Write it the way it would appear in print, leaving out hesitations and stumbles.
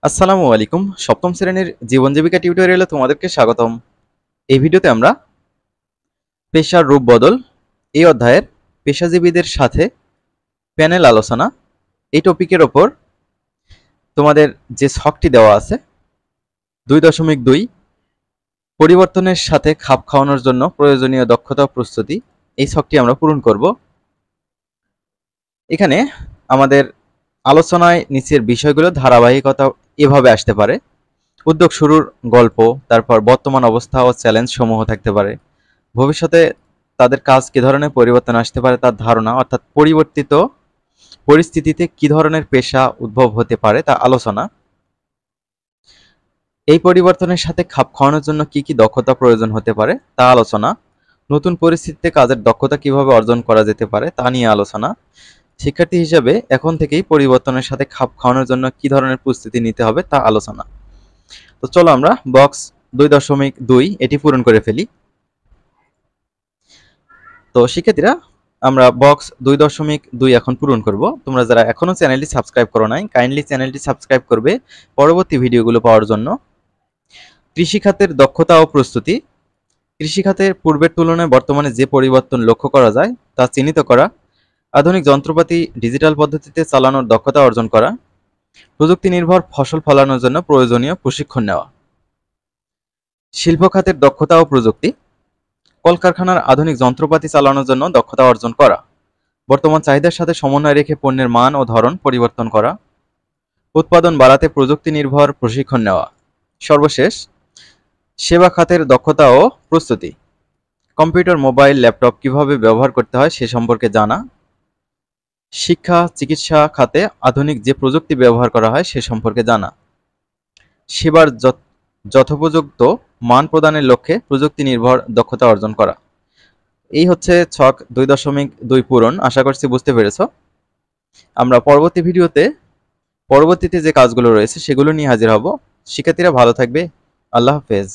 আসসালামু আলাইকুম। সপ্তম শ্রেণীর জীবন জীবিকা টিউটোরিয়ালে তোমাদেরকে স্বাগতম। এই ভিডিওতে আমরা পেশার রূপ বদল এই অধ্যায়ের পেশাজীবীদের সাথে প্যানেল আলোচনা এই টপিকের ওপর তোমাদের যে ছকটি দেওয়া আছে 2.2 পরিবর্তনের সাথে খাপ খাওয়ানোর জন্য প্রয়োজনীয় দক্ষতা ও প্রস্তুতি, এই ছকটি আমরা পূরণ করব। এখানে আমাদের আলোচনায় নিচের বিষয়গুলো ধারাবাহিকতা এভাবে আসতে পারে: উদ্যোগ শুরুর গল্প, তারপর বর্তমান অবস্থা ও চ্যালেঞ্জ সমূহ থাকতে পারে, ভবিষ্যতে তাদের কাজ কি ধরনের পরিবর্তন আসতে পারে তার ধারণা, অর্থাৎ পরিবর্তিত পরিস্থিতিতে কি ধরনের পেশা উদ্ভব হতে পারে তা আলোচনা, এই পরিবর্তনের সাথে খাপ খাওয়ানোর জন্য কি কি দক্ষতা প্রয়োজন হতে পারে তা আলোচনা, নতুন পরিস্থিতিতে কাজের দক্ষতা কিভাবে অর্জন করা যেতে পারে তা নিয়ে আলোচনা, শিক্ষার্থী হিসেবে এখন থেকেই পরিবর্তনের সাথে খাপ খাওয়ানোর জন্য কি ধরনের প্রস্তুতি নিতে হবে তা আলোচনা। তো চলো আমরা বক্স 2.2 এটি পূরণ করে ফেলি। তো শিক্ষার্থীরা, আমরা বক্স 2.2 এখন পূরণ করব। তোমরা যারা এখনো চ্যানেলটি সাবস্ক্রাইব করো নাই, কাইন্ডলি চ্যানেলটি সাবস্ক্রাইব করবে পরবর্তী ভিডিওগুলো পাওয়ার জন্য। কৃষিখাতের দক্ষতা ও প্রস্তুতি। কৃষিখাতের পূর্বের তুলনায় বর্তমানে যে পরিবর্তন লক্ষ্য করা যায় তা চিহ্নিত করা, আধুনিক যন্ত্রপাতি ডিজিটাল পদ্ধতিতে চালানোর দক্ষতা অর্জন করা, প্রযুক্তি নির্ভর ফসল ফলানোর জন্য প্রয়োজনীয় প্রশিক্ষণ নেওয়া। শিল্প খাতের দক্ষতা ও প্রযুক্তি। কলকারখানার আধুনিক যন্ত্রপাতি চালানোর জন্য দক্ষতা অর্জন করা, বর্তমান চাহিদার সাথে সমন্বয় রেখে পণ্যের মান ও ধরন পরিবর্তন করা, উৎপাদন বাড়াতে প্রযুক্তি নির্ভর প্রশিক্ষণ নেওয়া। সর্বশেষ, সেবা খাতের দক্ষতা ও প্রস্তুতি। কম্পিউটার, মোবাইল, ল্যাপটপ কিভাবে ব্যবহার করতে হয় সে সম্পর্কে জানা, শিক্ষা চিকিৎসা খাতে আধুনিক যে প্রযুক্তি ব্যবহার করা হয় সে সম্পর্কে জানা, সেবার যথোপযুক্ত মান প্রদানের লক্ষ্যে প্রযুক্তি নির্ভর দক্ষতা অর্জন করা। এই হচ্ছে ছক 2.2 পূরণ। আশা করছি বুঝতে পেরেছ। আমরা পরবর্তী ভিডিওতে পরবর্তীতে যে কাজগুলো রয়েছে সেগুলো নিয়ে হাজির হব। শিক্ষার্থীরা ভালো থাকবে। আল্লাহ হাফেজ।